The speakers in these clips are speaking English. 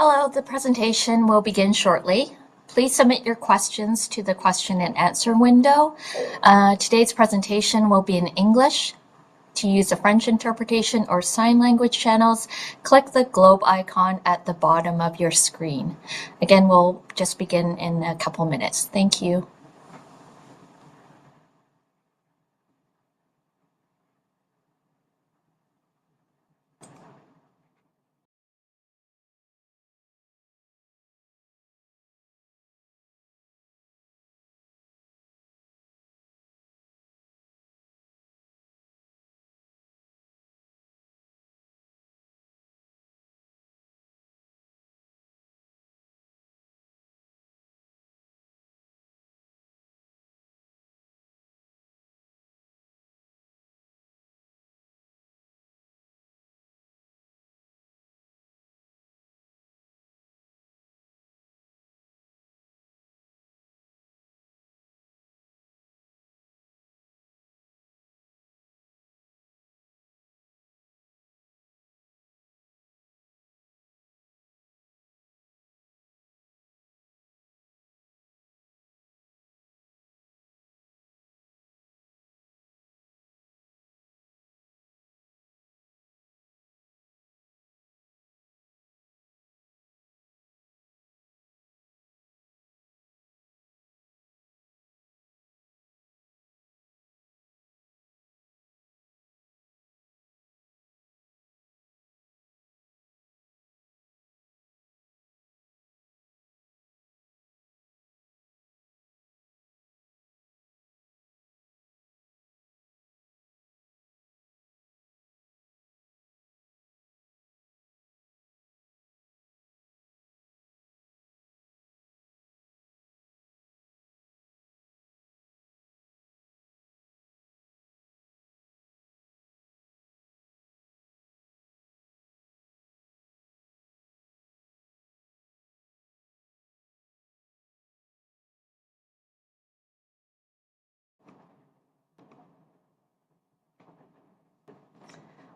Hello, the presentation will begin shortly. Please submit your questions to the question and answer window. Today's presentation will be in English. To use the French interpretation or sign language channels, click the globe icon at the bottom of your screen. Again, we'll just begin in a couple minutes. Thank you.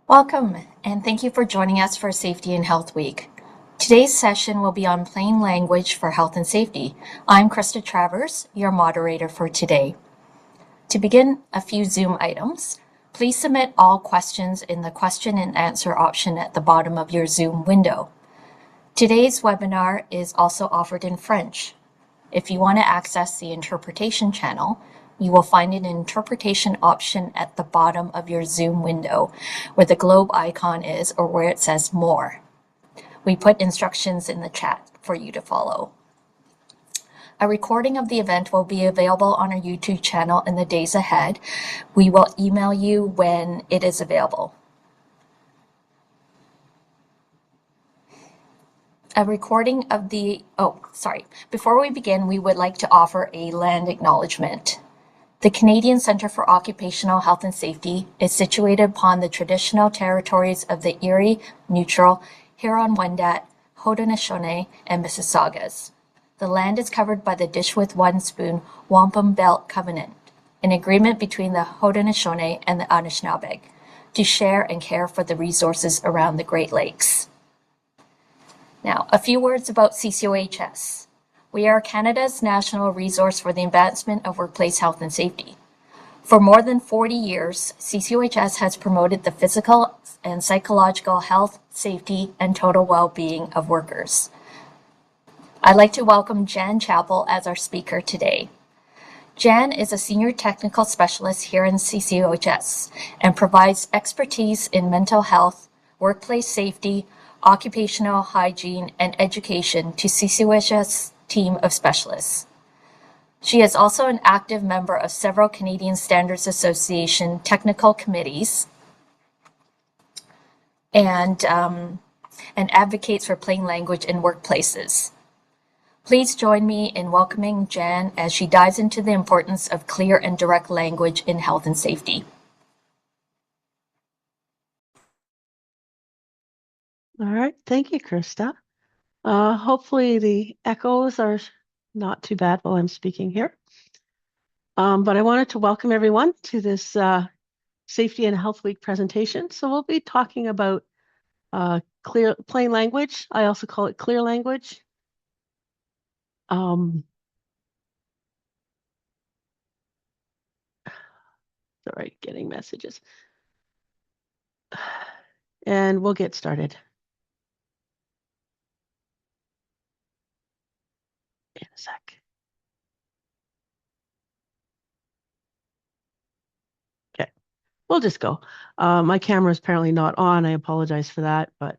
Welcome, and thank you for joining us for Safety and Health Week. Today's session will be on plain language for health and safety. I'm Krista Travers, your moderator for today. To begin, a few Zoom items. Please submit all questions in the question and answer option at the bottom of your Zoom window. Today's webinar is also offered in French. If you want to access the interpretation channel, you will find an interpretation option at the bottom of your Zoom window where the globe icon is or where it says more. We put instructions in the chat for you to follow. A recording of the event will be available on our YouTube channel in the days ahead. We will email you when it is available. A recording of the, before we begin, we would like to offer a land acknowledgement. The Canadian Centre for Occupational Health and Safety is situated upon the traditional territories of the Erie, Neutral, Huron-Wendat, Haudenosaunee, and Mississaugas. The land is covered by the Dish with One Spoon Wampum Belt Covenant, an agreement between the Haudenosaunee and the Anishinaabe to share and care for the resources around the Great Lakes. Now, a few words about CCOHS. We are Canada's national resource for the advancement of workplace health and safety. For more than 40 years, CCOHS has promoted the physical and psychological health, safety, and total well-being of workers. I'd like to welcome Jan Chappell as our speaker today. Jan is a senior technical specialist here in CCOHS and provides expertise in mental health, workplace safety, occupational hygiene, and education to CCOHS team of specialists. She is also an active member of several Canadian Standards Association technical committees and advocates for plain language in workplaces. Please join me in welcoming Jan as she dives into the importance of clear and direct language in health and safety. All right, thank you, Krista. Hopefully the echoes are not too bad while I'm speaking here. But I wanted to welcome everyone to this Safety and Health Week presentation. So we'll be talking about plain language. I also call it clear language. Sorry, getting messages. And we'll get started in a sec. Okay, we'll just go. My camera is apparently not on. I apologize for that, but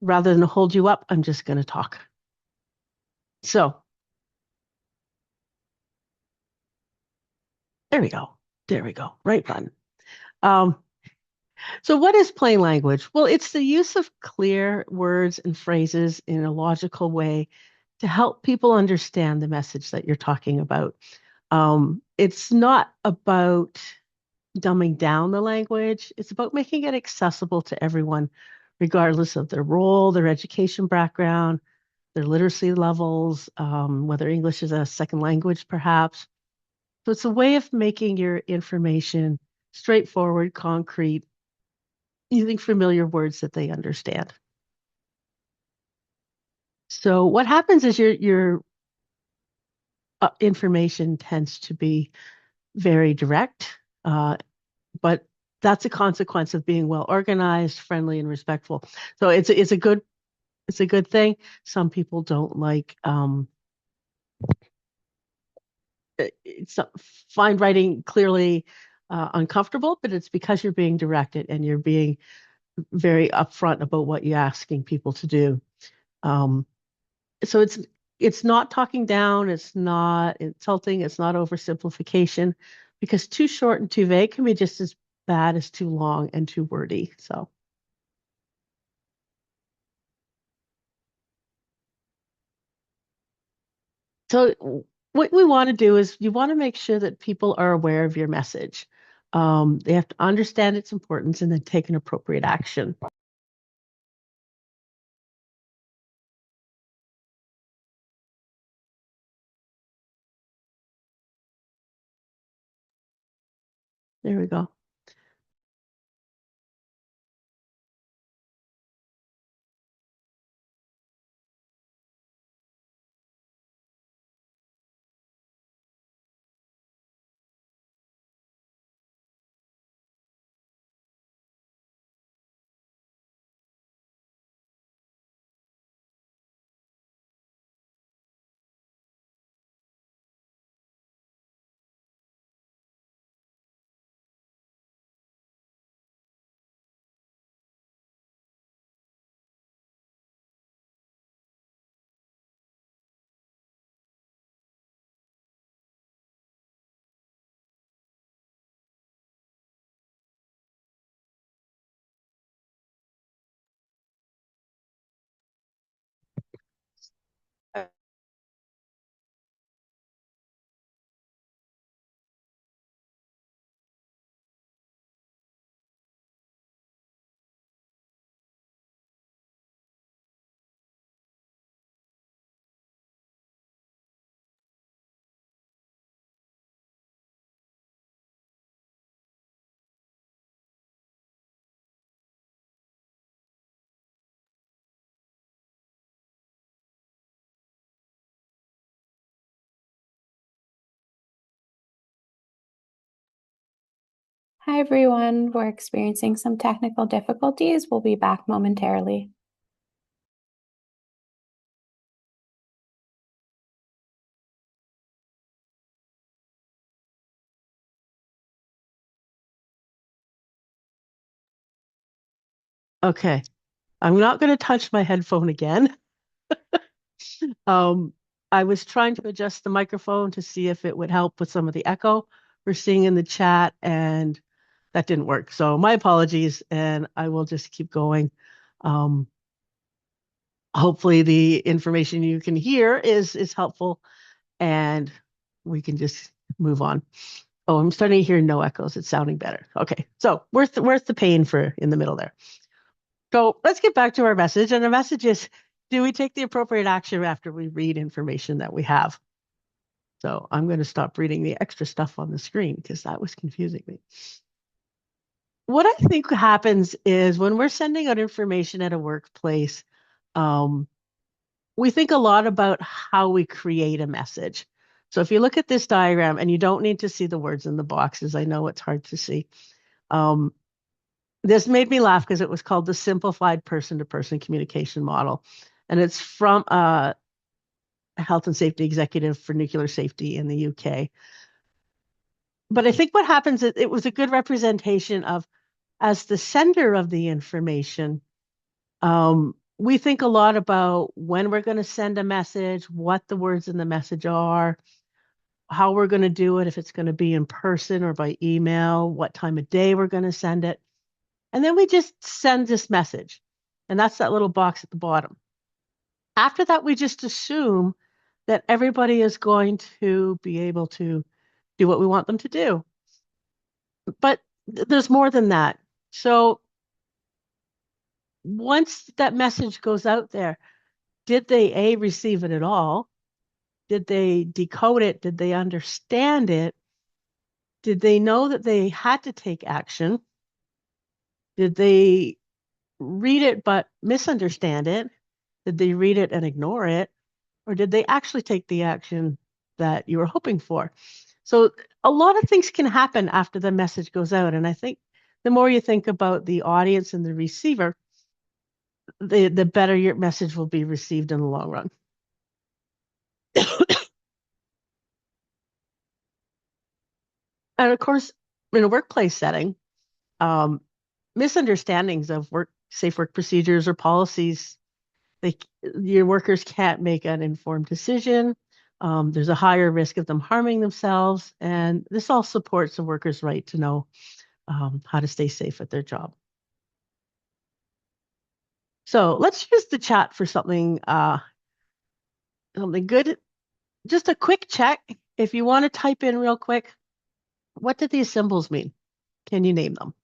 rather than hold you up, I'm just going to talk. So there we go. There we go. Right button. So what is plain language? Well, it's the use of clear words and phrases in a logical way to help people understand the message that you're talking about. It's not about dumbing down the language. It's about making it accessible to everyone, regardless of their role, their education background, their literacy levels, whether English is a second language, perhaps. So it's a way of making your information straightforward, concrete, using familiar words that they understand. So what happens is your information tends to be very direct, but that's a consequence of being well organized, friendly, and respectful. So it's a good thing. Some people don't like find writing clearly uncomfortable, but it's because you're being directed and you're being very upfront about what you're asking people to do. So it's not talking down, it's not insulting, it's not oversimplification, because too short and too vague can be just as bad as too long and too wordy. So what we want to do is you want to make sure that people are aware of your message. They have to understand its importance and then take an appropriate action. There we go. Hi everyone, we're experiencing some technical difficulties. We'll be back momentarily. Okay, I'm not going to touch my headphone again. I was trying to adjust the microphone to see if it would help with some of the echo we're seeing in the chat, and that didn't work. So my apologies, and I will just keep going. Hopefully the information you can hear is helpful, and we can just move on. Oh, I'm starting to hear no echoes. It's sounding better. Okay, so worth the pain for in the middle there. So let's get back to our message. And the message is, do we take the appropriate action after we read information that we have? So I'm going to stop reading the extra stuff on the screen because that was confusing me. What I think happens is when we're sending out information at a workplace, we think a lot about how we create a message. So if you look at this diagram, and you don't need to see the words in the boxes, I know it's hard to see. This made me laugh because it was called the simplified person-to-person communication model. And it's from a health and safety executive for nuclear safety in the UK. But I think what happens is it was a good representation of, as the sender of the information, we think a lot about when we're going to send a message, what the words in the message are, how we're going to do it, if it's going to be in person or by email, what time of day we're going to send it. And then we just send this message. And that's that little box at the bottom. After that, we just assume that everybody is going to be able to do what we want them to do. But there's more than that. So once that message goes out there, did they A, receive it at all? Did they decode it? Did they understand it? Did they know that they had to take action? Did they read it but misunderstand it? Did they read it and ignore it? Or did they actually take the action that you were hoping for? So a lot of things can happen after the message goes out. And I think the more you think about the audience and the receiver, the better your message will be received in the long run. And of course, in a workplace setting, misunderstandings of safe work procedures or policies, your workers can't make an informed decision. There's a higher risk of them harming themselves, and this all supports the workers' right to know how to stay safe at their job. So let's use the chat for something good. Just a quick check. If you want to type in real quick, what do these symbols mean? Can you name them?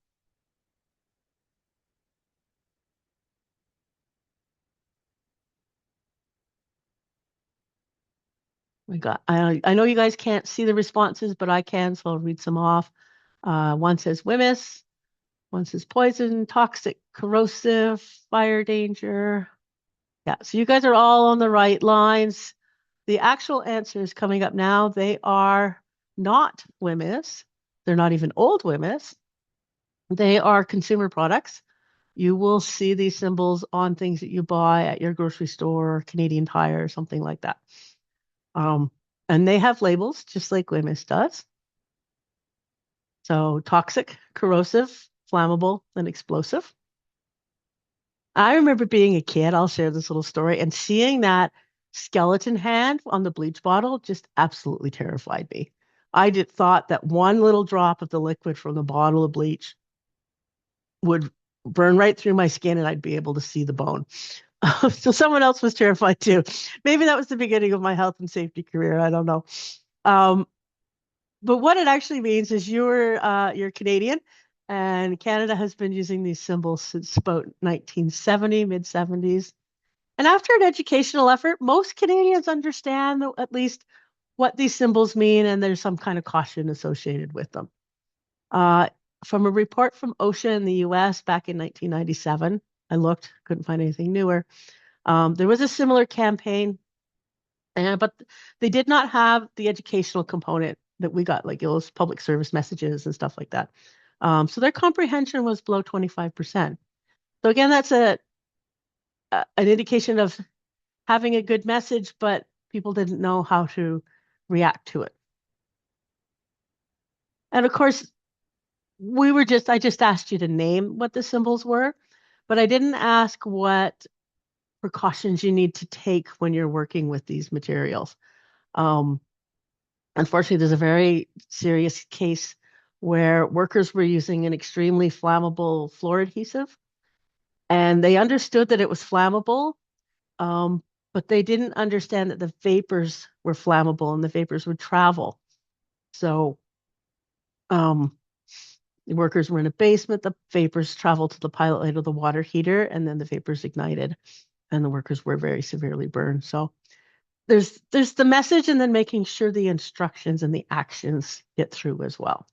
I know you guys can't see the responses, but I can, so I'll read some off. One says WHMIS, one says poison, toxic, corrosive, fire danger. Yeah, so you guys are all on the right lines. The actual answers coming up now, they are not WHMIS. They're not even old WHMIS. They are consumer products. You will see these symbols on things that you buy at your grocery store, Canadian Tire, something like that. And they have labels just like WHMIS does. So toxic, corrosive, flammable, and explosive. I remember being a kid, I'll share this little story, and seeing that skeleton hand on the bleach bottle just absolutely terrified me. I thought that one little drop of the liquid from the bottle of bleach would burn right through my skin and I'd be able to see the bone. So someone else was terrified too. Maybe that was the beginning of my health and safety career. I don't know. But what it actually means is you're Canadian, and Canada has been using these symbols since about 1970, mid 70s. And after an educational effort, most Canadians understand at least what these symbols mean, and there's some kind of caution associated with them. From a report from OSHA in the US back in 1997, I looked, couldn't find anything newer. There was a similar campaign, but they did not have the educational component that we got, like those public service messages and stuff like that. So their comprehension was below 25%. So again, that's an indication of having a good message, but people didn't know how to react to it. And of course, I just asked you to name what the symbols were, but I didn't ask what precautions you need to take when you're working with these materials. Unfortunately, there's a very serious case where workers were using an extremely flammable floor adhesive, and they understood that it was flammable, but they didn't understand that the vapors were flammable and the vapors would travel. So the workers were in a basement, the vapors traveled to the pilot light of the water heater, and then the vapors ignited, and the workers were very severely burned. So there's the message, and then making sure the instructions and the actions get through as well.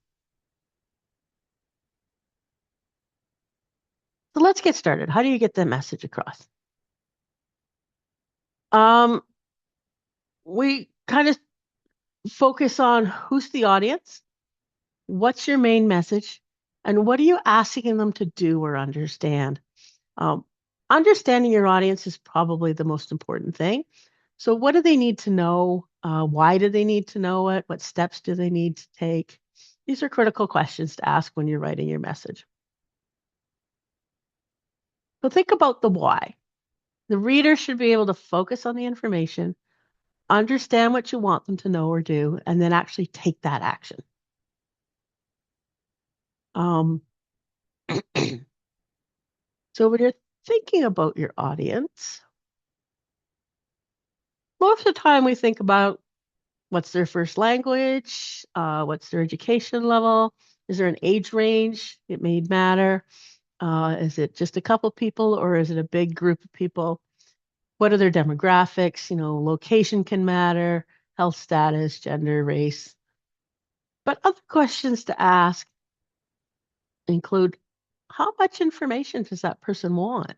So let's get started. How do you get the message across? We kind of focus on who's the audience, what's your main message, and what are you asking them to do or understand? Understanding your audience is probably the most important thing. So what do they need to know? Why do they need to know it? What steps do they need to take? These are critical questions to ask when you're writing your message. So think about the why. The reader should be able to focus on the information, understand what you want them to know or do, and then actually take that action. So when you're thinking about your audience, most of the time we think about what's their first language, what's their education level, is there an age range? It may matter. Is it just a couple people or is it a big group of people? What are their demographics? Location can matter, health status, gender, race. But other questions to ask include, how much information does that person want?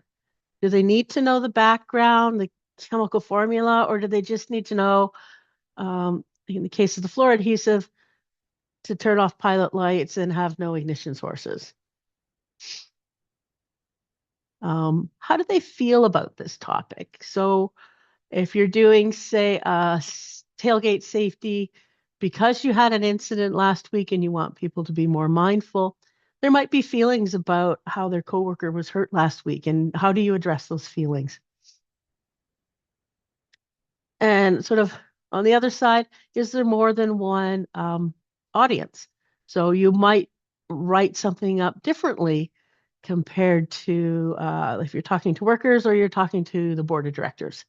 Do they need to know the background, the chemical formula, or do they just need to know, in the case of the floor adhesive, to turn off pilot lights and have no ignition sources? How do they feel about this topic? So if you're doing, say, tailgate safety, because you had an incident last week and you want people to be more mindful, there might be feelings about how their coworker was hurt last week, and how do you address those feelings? And sort of on the other side, is there more than one audience? So you might write something up differently compared to if you're talking to workers or you're talking to the board of directors,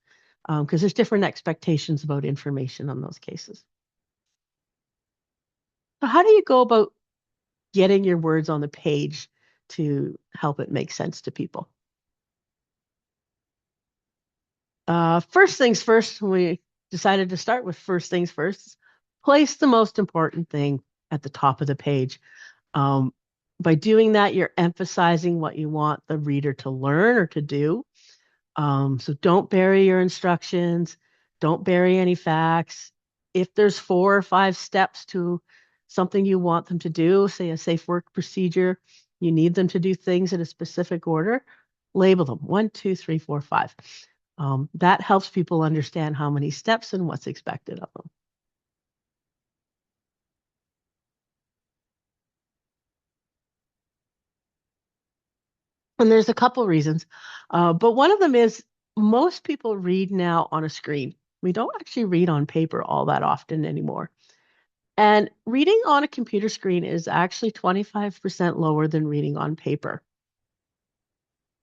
because there's different expectations about information on those cases. So how do you go about getting your words on the page to help it make sense to people? First things first, we decided to start with first things first. Place the most important thing at the top of the page. By doing that, you're emphasizing what you want the reader to learn or to do. So don't bury your instructions. Don't bury any facts. If there's 4 or 5 steps to something you want them to do, say a safe work procedure, you need them to do things in a specific order, label them 1, 2, 3, 4, 5. That helps people understand how many steps and what's expected of them. And there's a couple reasons, but one of them is most people read now on a screen. We don't actually read on paper all that often anymore. And reading on a computer screen is actually 25% lower than reading on paper.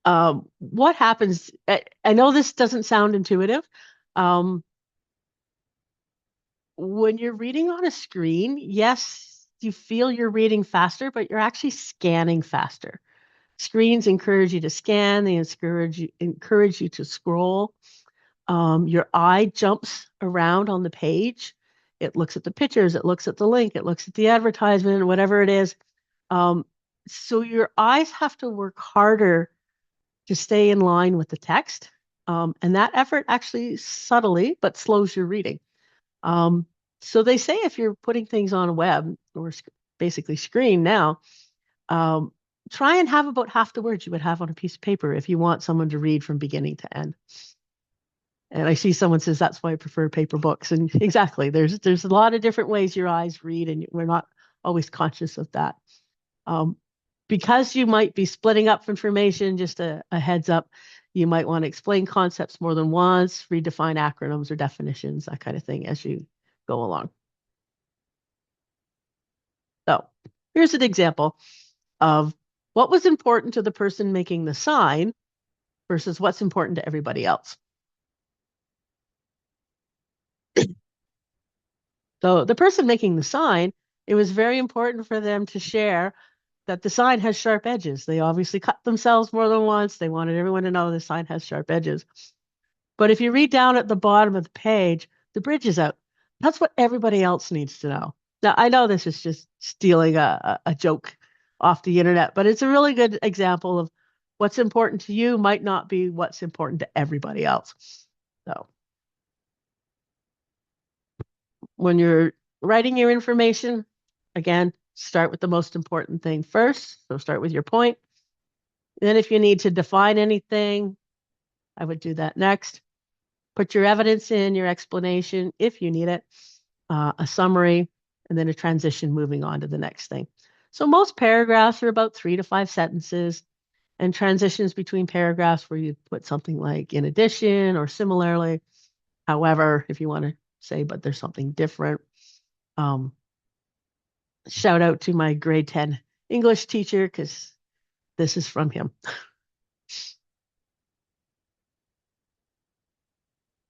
What happens, I know this doesn't sound intuitive. When you're reading on a screen, yes, you feel you're reading faster, but you're actually scanning faster. Screens encourage you to scan, they encourage you to scroll. Your eye jumps around on the page. It looks at the pictures, it looks at the link, it looks at the advertisement, whatever it is. So your eyes have to work harder to stay in line with the text. And that effort actually subtly, but slows your reading. So they say if you're putting things on a web or basically screen now, try and have about half the words you would have on a piece of paper if you want someone to read from beginning to end. And I see someone says that's why I prefer paper books. And exactly, there's a lot of different ways your eyes read, and we're not always conscious of that. Because you might be splitting up information, just a heads up, you might want to explain concepts more than once, redefine acronyms or definitions, that kind of thing as you go along. So here's an example of what was important to the person making the sign versus what's important to everybody else. So the person making the sign, it was very important for them to share that the sign has sharp edges. They obviously cut themselves more than once. They wanted everyone to know the sign has sharp edges. But if you read down at the bottom of the page, the bridge is out. That's what everybody else needs to know. Now, I know this is just stealing a joke off the internet, but it's a really good example of What's important to you might not be what's important to everybody else. So when you're writing your information, again, start with the most important thing first. So start with your point. Then if you need to define anything, I would do that next. Put your evidence in, your explanation, if you need it, a summary, and then a transition moving on to the next thing. So most paragraphs are about 3 to 5 sentences, and transitions between paragraphs where you put something like in addition or similarly. However, if you want to say, but there's something different. Shout out to my grade 10 English teacher, because this is from him.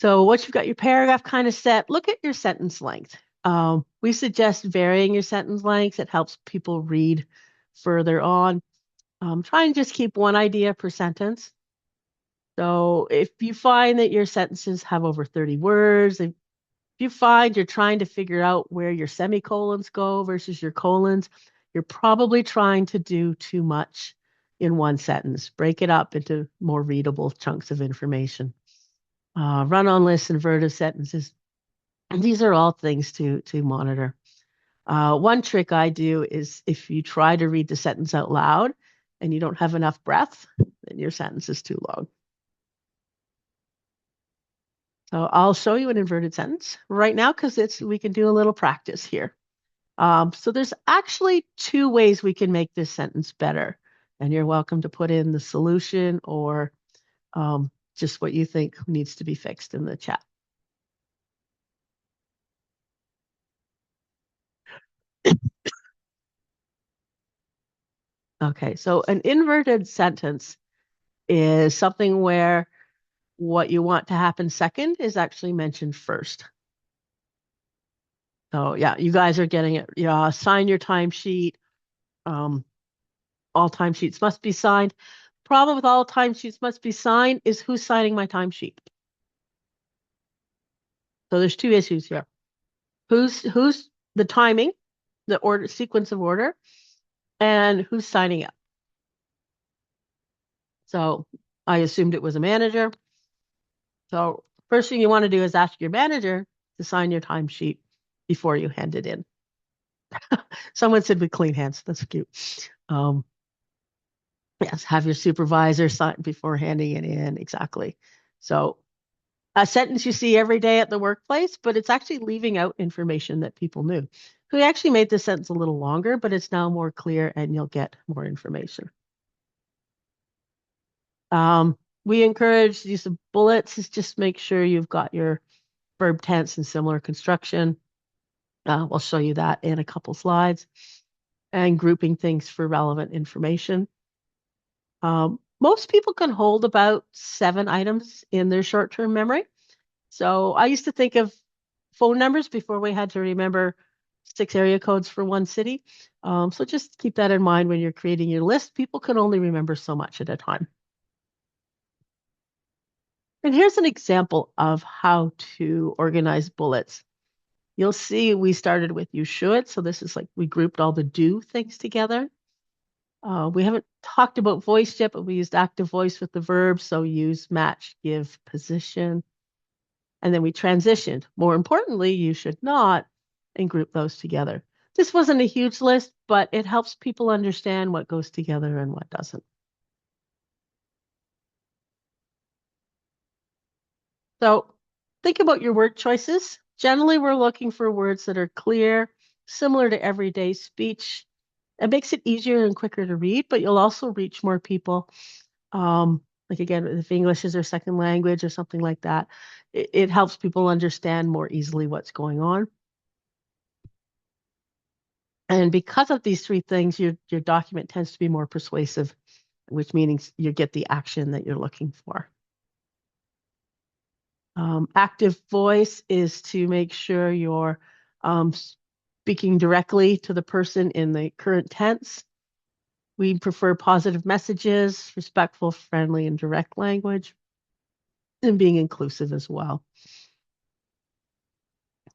So once you've got your paragraph kind of set, look at your sentence length. We suggest varying your sentence length. It helps people read further on. Try and just keep one idea per sentence. So if you find that your sentences have over 30 words, if you find you're trying to figure out where your semicolons go versus your colons, you're probably trying to do too much in one sentence. Break it up into more readable chunks of information. Run-on lists, inverted sentences. And these are all things to monitor. One trick I do is if you try to read the sentence out loud and you don't have enough breath, then your sentence is too long. So I'll show you an inverted sentence right now because we can do a little practice here. So there's actually 2 ways we can make this sentence better. And you're welcome to put in the solution or just what you think needs to be fixed in the chat. Okay, so an inverted sentence is something where what you want to happen second is actually mentioned first. So yeah, you guys are getting it. Yeah, sign your timesheet. All timesheets must be signed. Problem with all timesheets must be signed is who's signing my timesheet. So there's 2 issues here. Who's the timing, the order sequence of order, and who's signing it. So I assumed it was a manager. So first thing you want to do is ask your manager to sign your timesheet before you hand it in. Someone said with clean hands. That's cute. Yes, have your supervisor sign before handing it in. Exactly. So a sentence you see every day at the workplace, but it's actually leaving out information that people knew. So we actually made the sentence a little longer, but it's now more clear and you'll get more information. We encourage use of bullets. Just make sure you've got your verb tense and similar construction. We'll show you that in a couple slides. And grouping things for relevant information. Most people can hold about 7 items in their short-term memory. So I used to think of phone numbers before we had to remember 6 area codes for one city. So just keep that in mind when you're creating your list. People can only remember so much at a time. And here's an example of how to organize bullets. You'll see we started with you should. So this is like we grouped all the do things together. We haven't talked about voice yet, but we used active voice with the verb. So use, match, give, position. And then we transitioned. More importantly, you should not, and group those together. This wasn't a huge list, but it helps people understand what goes together and what doesn't. So think about your word choices. Generally, we're looking for words that are clear, similar to everyday speech. It makes it easier and quicker to read, but you'll also reach more people. Like again, if English is their second language or something like that, it helps people understand more easily what's going on. And because of these 3 things, your document tends to be more persuasive, which means you get the action that you're looking for. Active voice is to make sure you're speaking directly to the person in the current tense. We prefer positive messages, respectful, friendly, and direct language, and being inclusive as well.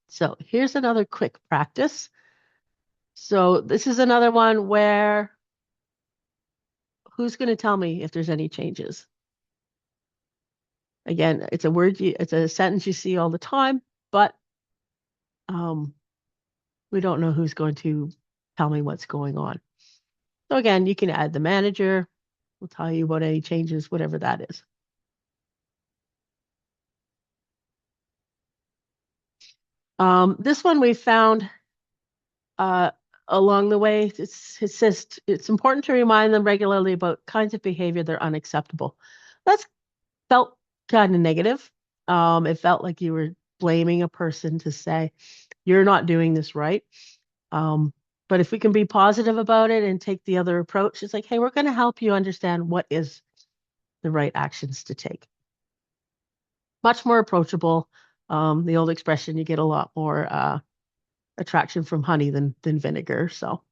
So here's another quick practice. So this is another one where who's going to tell me if there's any changes? Again, it's a word, it's a sentence you see all the time, but we don't know who's going to tell me what's going on. So again, you can add the manager. We'll tell you about any changes, whatever that is. This one we found along the way. It says it's important to remind them regularly about kinds of behavior that are unacceptable. That's felt kind of negative. It felt like you were blaming a person to say, you're not doing this right. But if we can be positive about it and take the other approach, it's like, hey, we're going to help you understand what is the right actions to take. Much more approachable. The old expression, you get a lot more attraction from honey than vinegar. So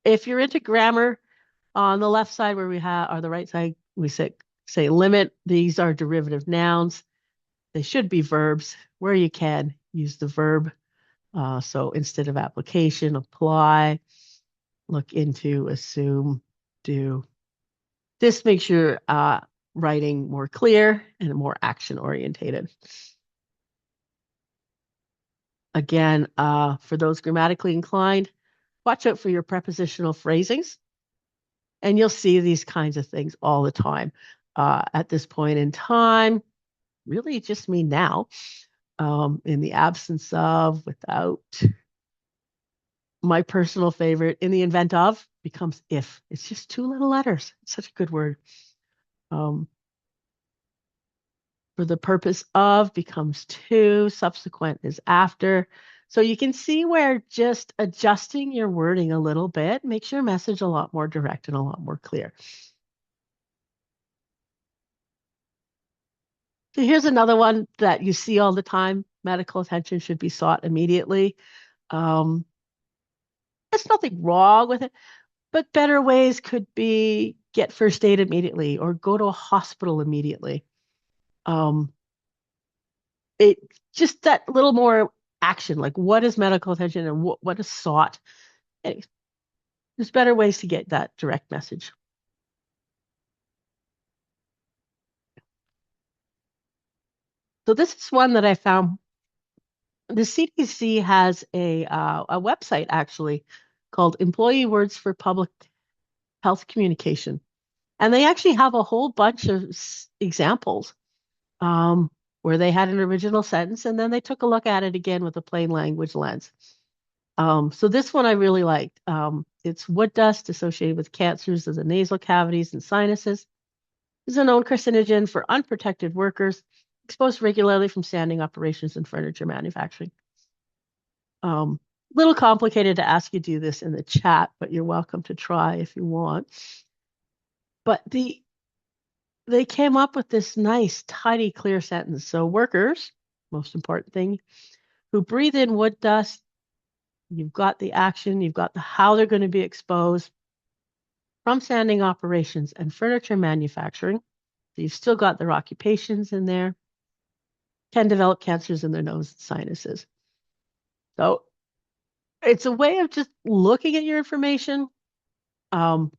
if you're into grammar, on the left side where we have, or the right side, we say limit. These are derivative nouns. They should be verbs. Where you can, use the verb. So instead of application, apply, look into, assume, do. This makes your writing more clear and more action orientated. Again, for those grammatically inclined, watch out for your prepositional phrasings. And you'll see these kinds of things all the time. At this point in time, really just mean now. In the absence of, without. My personal favorite, in the event of, becomes if. It's just 2 little letters. It's such a good word. For the purpose of becomes to, subsequent is after. So you can see where just adjusting your wording a little bit makes your message a lot more direct and a lot more clear. So here's another one that you see all the time. Medical attention should be sought immediately. There's nothing wrong with it, but better ways could be get first aid immediately or go to a hospital immediately. It just that little more action, like what is medical attention and what is sought. Anyways, there's better ways to get that direct message. So this is one that I found. The CDC has a website actually called Employee Words for Public Health Communication. And they actually have a whole bunch of examples where they had an original sentence and then they took a look at it again with a plain language lens. So this one I really liked. It's wood dust associated with cancers of the nasal cavities and sinuses. Is a known carcinogen for unprotected workers exposed regularly from sanding operations and furniture manufacturing. Little complicated to ask you to do this in the chat, but you're welcome to try if you want. But they came up with this nice, tidy, clear sentence. So workers, most important thing, who breathe in wood dust, you've got the action, you've got the how they're going to be exposed from sanding operations and furniture manufacturing. So you've still got their occupations in there, can develop cancers in their nose and sinuses. So it's a way of just looking at your information and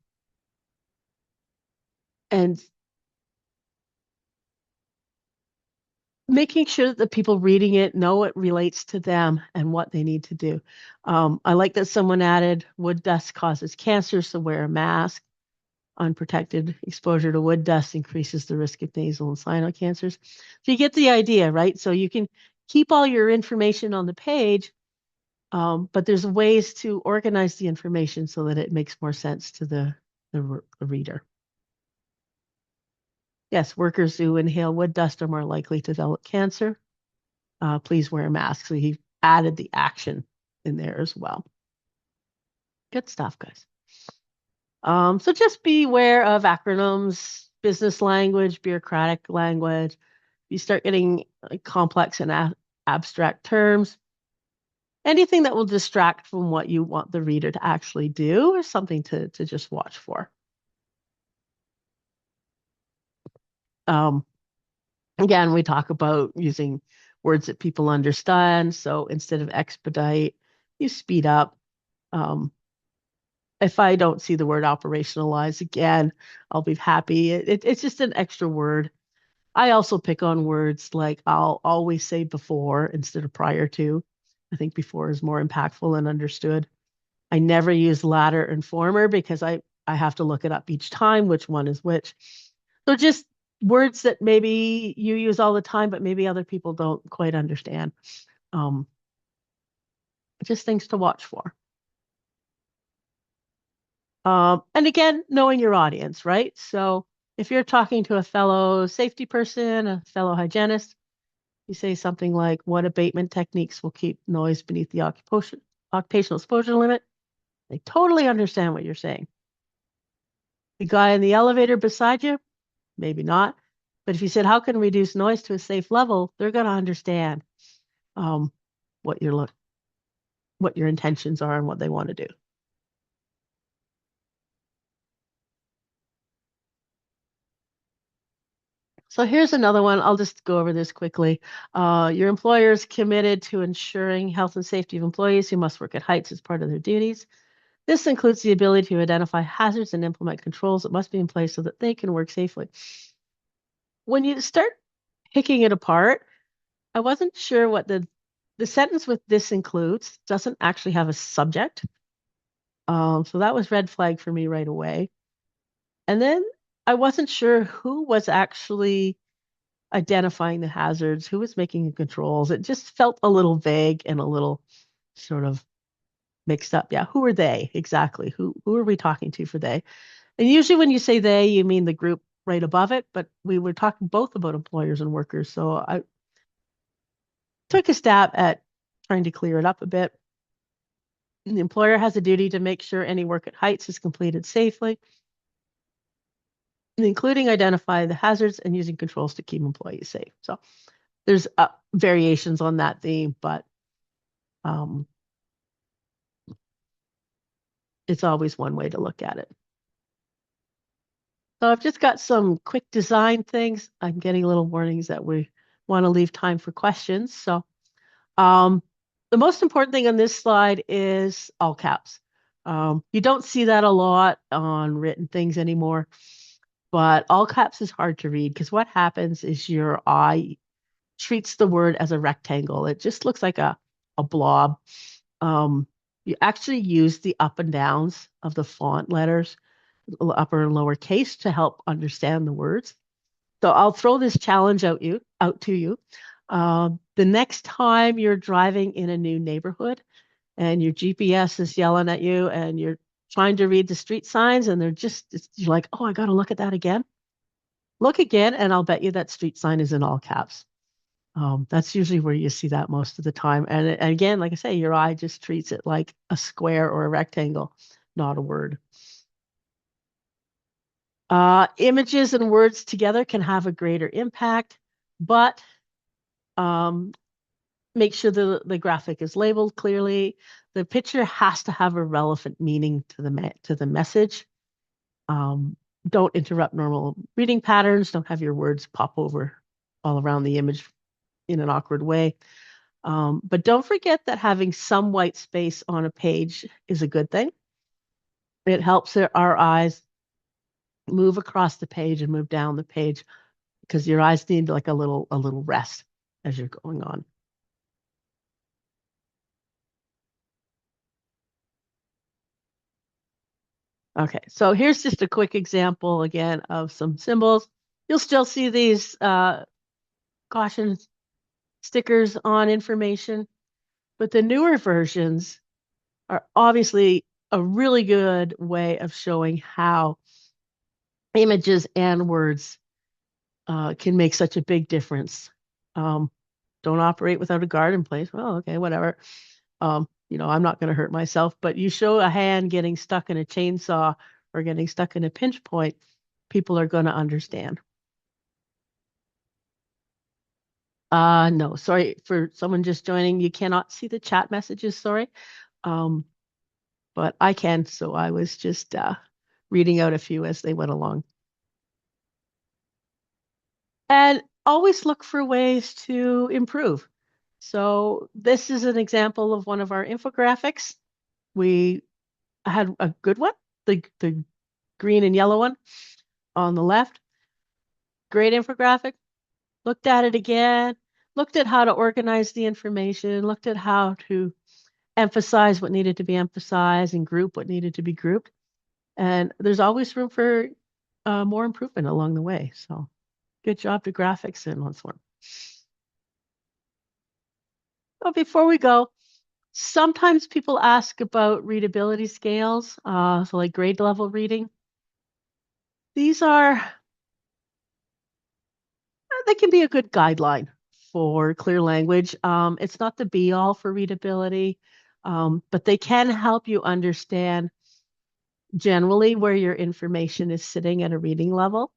making sure that the people reading it know it relates to them and what they need to do. I like that someone added wood dust causes cancer, so wear a mask. Unprotected exposure to wood dust increases the risk of nasal and sinus cancers. So you get the idea, right? So you can keep all your information on the page, but there's ways to organize the information so that it makes more sense to the reader. Yes, workers who inhale wood dust are more likely to develop cancer. Please wear a mask. So he added the action in there as well. Good stuff, guys. So just be aware of acronyms, business language, bureaucratic language. You start getting complex and abstract terms. Anything that will distract from what you want the reader to actually do is something to just watch for. Again, we talk about using words that people understand. So instead of expedite, you speed up. If I don't see the word operationalize again, I'll be happy. It's just an extra word. I also pick on words like I'll always say before instead of prior to. I think before is more impactful and understood. I never use latter and former because I have to look it up each time, which one is which. So just words that maybe you use all the time, but maybe other people don't quite understand. Um, just things to watch for. And again, knowing your audience, right? So if you're talking to a fellow safety person, a fellow hygienist, you say something like, what abatement techniques will keep noise beneath the occupational exposure limit? They totally understand what you're saying. The guy in the elevator beside you, maybe not. But if you said, how can we reduce noise to a safe level, they're going to understand um, what your intentions are and what they want to do. So here's another one. I'll just go over this quickly. Your employer is committed to ensuring health and safety of employees who must work at heights as part of their duties. This includes the ability to identify hazards and implement controls that must be in place so that they can work safely. When you start picking it apart, I wasn't sure what the sentence with this includes doesn't actually have a subject. So that was red flag for me right away. And then I wasn't sure who was actually identifying the hazards, who was making the controls. It just felt a little vague and a little sort of mixed up. Yeah, who are they exactly? Who are we talking to for they? And usually when you say they, you mean the group right above it, but we were talking both about employers and workers. So I took a stab at trying to clear it up a bit. The employer has a duty to make sure any work at heights is completed safely, including identify the hazards and using controls to keep employees safe. So there's variations on that theme, but it's always one way to look at it. So I've just got some quick design things. I'm getting little warnings that we want to leave time for questions. So the most important thing on this slide is all caps. You don't see that a lot on written things anymore, but all caps is hard to read because what happens is your eye treats the word as a rectangle. It just looks like a blob. You actually use the up and downs of the font letters, upper and lower case, to help understand the words. So I'll throw this challenge out to you. The next time you're driving in a new neighborhood and your GPS is yelling at you and you're trying to read the street signs and you're like, oh, I got to look at that again. Look again, and I'll bet you that street sign is in all caps. That's usually where you see that most of the time. And again, like I say, your eye just treats it like a square or a rectangle, not a word. Images and words together can have a greater impact, but make sure the graphic is labeled clearly. The picture has to have a relevant meaning to the message. Don't interrupt normal reading patterns. Don't have your words pop over all around the image in an awkward way. But don't forget that having some white space on a page is a good thing. It helps our eyes move across the page and move down the page because your eyes need like a little rest as you're going on. Okay, so here's just a quick example again of some symbols. You'll still see these caution stickers on information, but the newer versions are obviously a really good way of showing how images and words can make such a big difference. Don't operate without a guard in place. Well, okay, whatever. I'm not going to hurt myself, but you show a hand getting stuck in a chainsaw or getting stuck in a pinch point, people are going to understand. No, sorry for someone just joining. You cannot see the chat messages, sorry. But I can, so I was just reading out a few as they went along. And always look for ways to improve. So this is an example of one of our infographics. We had a good one, the green and yellow one on the left. Great infographic. Looked at it again, looked at how to organize the information, looked at how to emphasize what needed to be emphasized and group what needed to be grouped. And there's always room for more improvement along the way. So good job to graphics in this one. But before we go, sometimes people ask about readability scales, so like grade level reading. These are, they can be a good guideline for clear language. It's not the be all for readability, but they can help you understand generally where your information is sitting at a reading level.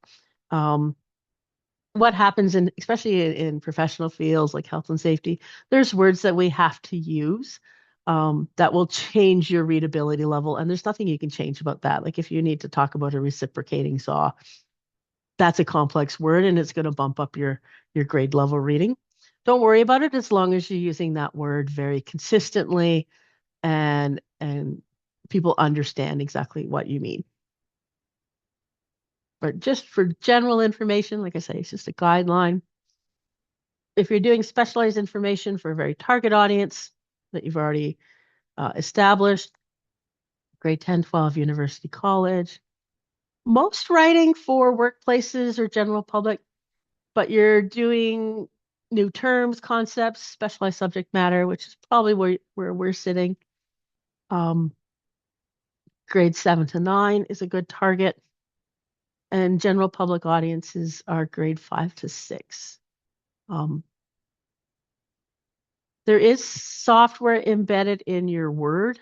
What happens especially in professional fields like health and safety, there's words that we have to use that will change your readability level. And there's nothing you can change about that. Like if you need to talk about a reciprocating saw, that's a complex word and it's going to bump up your grade level reading. Don't worry about it as long as you're using that word very consistently and people understand exactly what you mean. But just for general information, like I say, it's just a guideline. If you're doing specialized information for a very target audience that you've already established, grade 10, 12, university, college, most writing for workplaces or general public, but you're doing new terms, concepts, specialized subject matter, which is probably where we're sitting. Grade 7 to 9 is a good target. And general public audiences are grade 5 to 6. There is software embedded in your Word.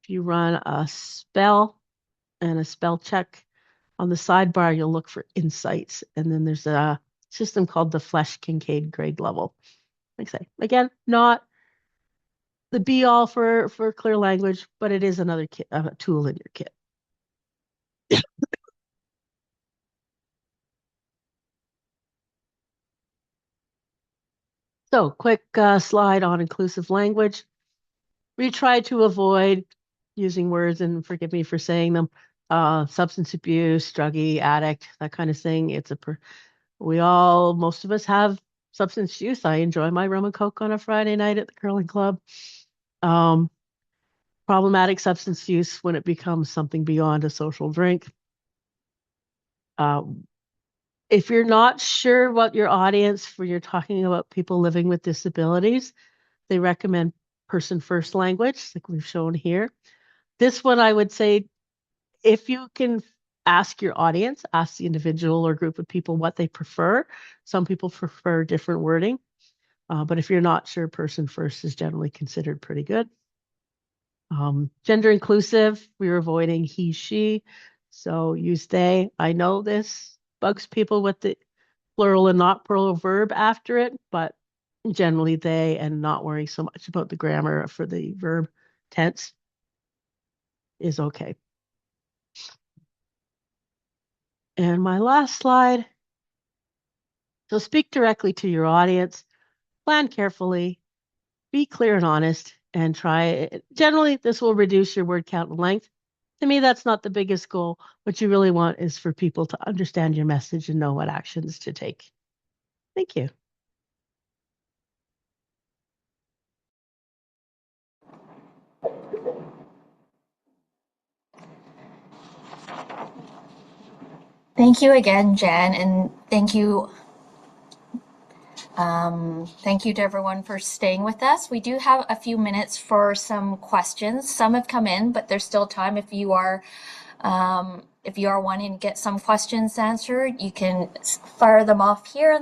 If you run a spell and a spell check on the sidebar, you'll look for insights. And then there's a system called the Flesch-Kincaid grade level. Like I say, again, not the be all for clear language, but it is another tool in your kit. So quick slide on inclusive language. We try to avoid using words, and forgive me for saying them, substance abuse, druggie, addict, that kind of thing. Most of us have substance use. I enjoy my rum and coke on a Friday night at the curling club. Problematic substance use when it becomes something beyond a social drink. If you're not sure what your audience, for you're talking about people living with disabilities, they recommend person first language, like we've shown here. This one, I would say, if you can ask your audience, ask the individual or group of people what they prefer. Some people prefer different wording, but if you're not sure, person first is generally considered pretty good. Gender inclusive, we're avoiding he, she. So use they. I know this bugs people with the plural and not plural verb after it, but generally they, and not worrying so much about the grammar for the verb tense is okay. And my last slide. So speak directly to your audience, plan carefully, be clear and honest, and try it. Generally, this will reduce your word count and length. To me, that's not the biggest goal. What you really want is for people to understand your message and know what actions to take. Thank you. Thank you again, Jen, and thank you to everyone for staying with us. We do have a few minutes for some questions. Some have come in, but there's still time if you are wanting to get some questions answered. You can fire them off here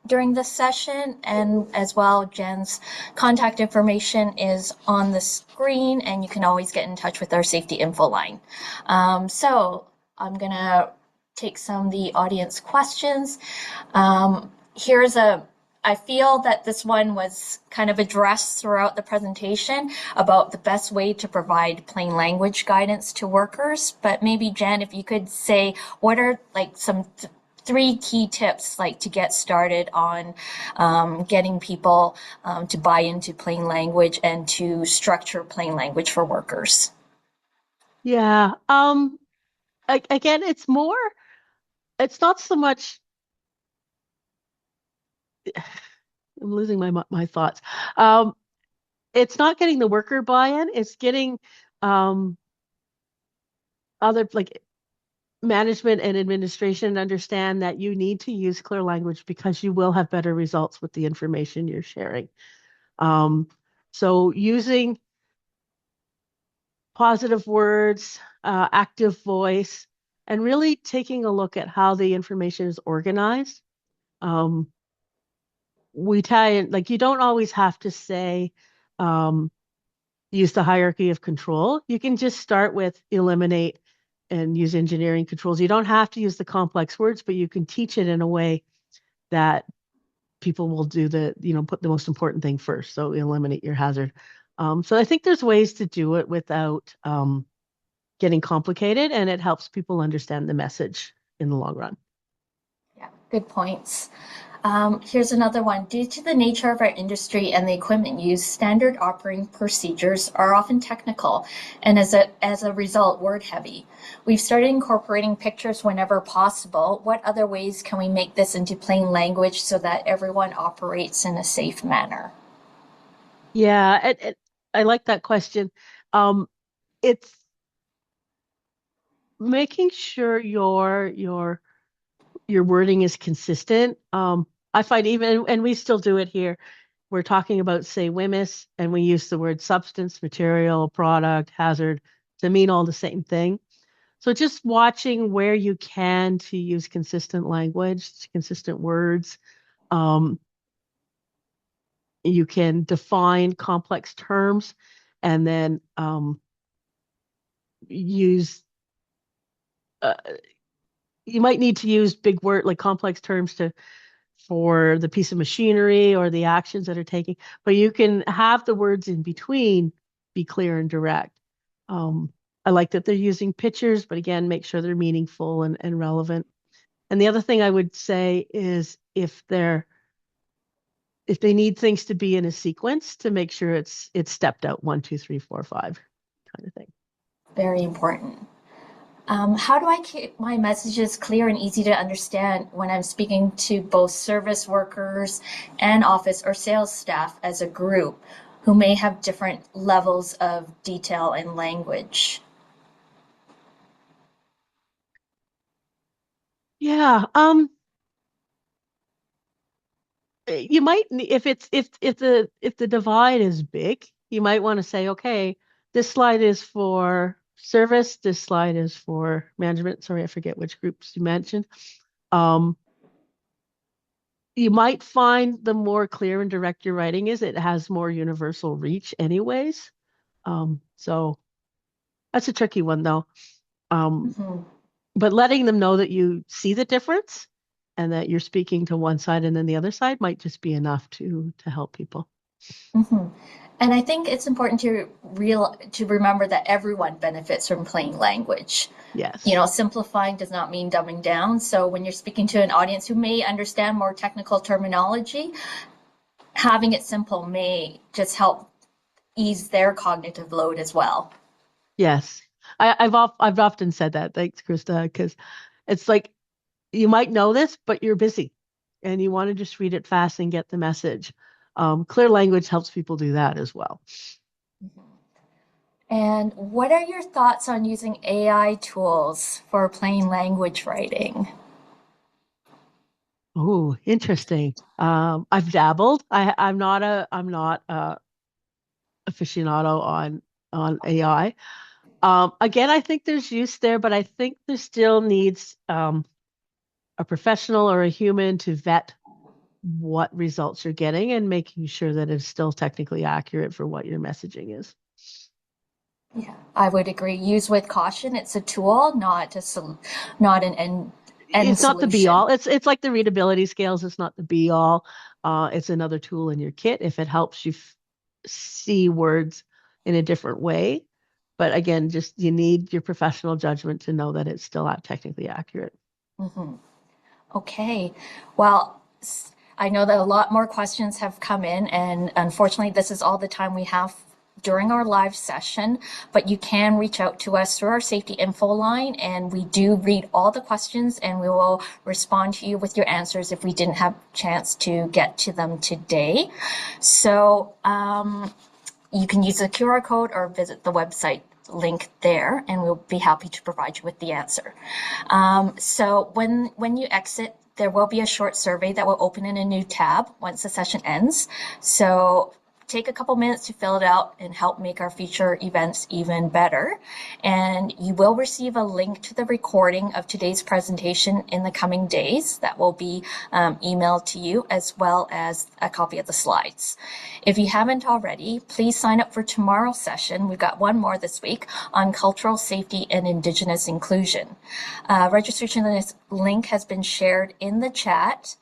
during this session, and as well, Jen's contact information is on the screen, and you can always get in touch with our safety info line. So I'm gonna take some of the audience questions. I feel that this one was kind of addressed throughout the presentation about the best way to provide plain language guidance to workers. But maybe, Jen, if you could say, what are like some three key tips like to get started on getting people to buy into plain language and to structure plain language for workers? Yeah. Again, it's not so much, I'm losing my thoughts. Um, it's not getting the worker buy-in, it's getting um other like management and administration understand that you need to use clear language because you will have better results with the information you're sharing. Um, so using positive words, active voice, and really taking a look at how the information is organized. Um, we tie in, like, you don't always have to say, um, use the hierarchy of control. You can just start with eliminate and use engineering controls. You don't have to use the complex words, but you can teach it in a way that people will do put the most important thing first. So eliminate your hazard. So I think there's ways to do it without getting complicated, and it helps people understand the message in the long run. Yeah, good points. Here's another one. Due to the nature of our industry and the equipment used, standard operating procedures are often technical and as a result, word heavy. We've started incorporating pictures whenever possible. What other ways can we make this into plain language so that everyone operates in a safe manner? Yeah, I like that question. It's making sure your wording is consistent. I find even, and we still do it here, we're talking about, say, WHMIS, and we use the word substance, material, product, hazard to mean all the same thing. So just watching where you can to use consistent language, consistent words. Um, you can define complex terms and then use, uh, you might need to use big word like complex terms to for the piece of machinery or the actions that are taking, but you can have the words in between be clear and direct. Um, I like that they're using pictures, but again, make sure they're meaningful and relevant. And the other thing I would say is if they need things to be in a sequence, to make sure it's stepped out 1, 2, 3, 4, 5 kind of thing. Very important. How do I keep my messages clear and easy to understand when I'm speaking to both service workers and office or sales staff as a group who may have different levels of detail and language? Yeah. You might if the divide is big, you might want to say, okay, this slide is for service, this slide is for management. Sorry, I forget which groups you mentioned. Um, you might find the more clear and direct your writing is, it has more universal reach anyways. So that's a tricky one though. Um, Mhm. but letting them know that you see the difference and that you're speaking to one side and then the other side might just be enough to help people. Mhm. And I think it's important to remember that everyone benefits from plain language. You Yes. know, simplifying does not mean dumbing down. So when you're speaking to an audience who may understand more technical terminology, having it simple may just help ease their cognitive load as well. Yes. I've often said that. Thanks, Krista, because it's like you might know this, but you're busy and you want to just read it fast and get the message. Clear language helps people do that as well. And what are your thoughts on using AI tools for plain language writing? Oh, interesting. I've dabbled. I'm not a aficionado on AI. Again, I think there's use there, but I think there still needs a professional or a human to vet what results you're getting and making sure that it's still technically accurate for what your messaging is. Yeah, I would agree. Use with caution. It's a tool, not an end It's not the be solution. all. It's like the readability scales. It's not the be all. It's another tool in your kit if it helps you see words in a different way. But again, just you need your professional judgment to know that it's still technically accurate. Hmm. Okay, well, I know that a lot more questions have come in, and unfortunately, this is all the time we have during our live session, but you can reach out to us through our safety info line, and we do read all the questions and we will respond to you with your answers if we didn't have a chance to get to them today. So you can use the QR code or visit the website link there, and we'll be happy to provide you with the answer. So when you exit, there will be a short survey that will open in a new tab once the session ends. So take a couple minutes to fill it out and help make our future events even better. And you will receive a link to the recording of today's presentation in the coming days that will be emailed to you, as well as a copy of the slides. If you haven't already, please sign up for tomorrow's session. We've got one more this week on cultural safety and Indigenous inclusion. Registration link has been shared in the chat.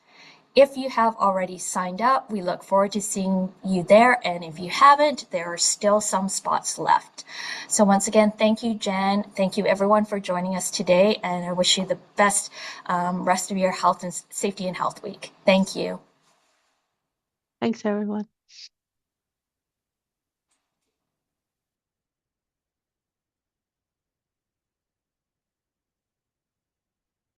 If you have already signed up, we look forward to seeing you there. And if you haven't, there are still some spots left. So once again, thank you, Jen. Thank you, everyone, for joining us today. And I wish you the best rest of your health and safety and health week. Thank you. Thanks, everyone.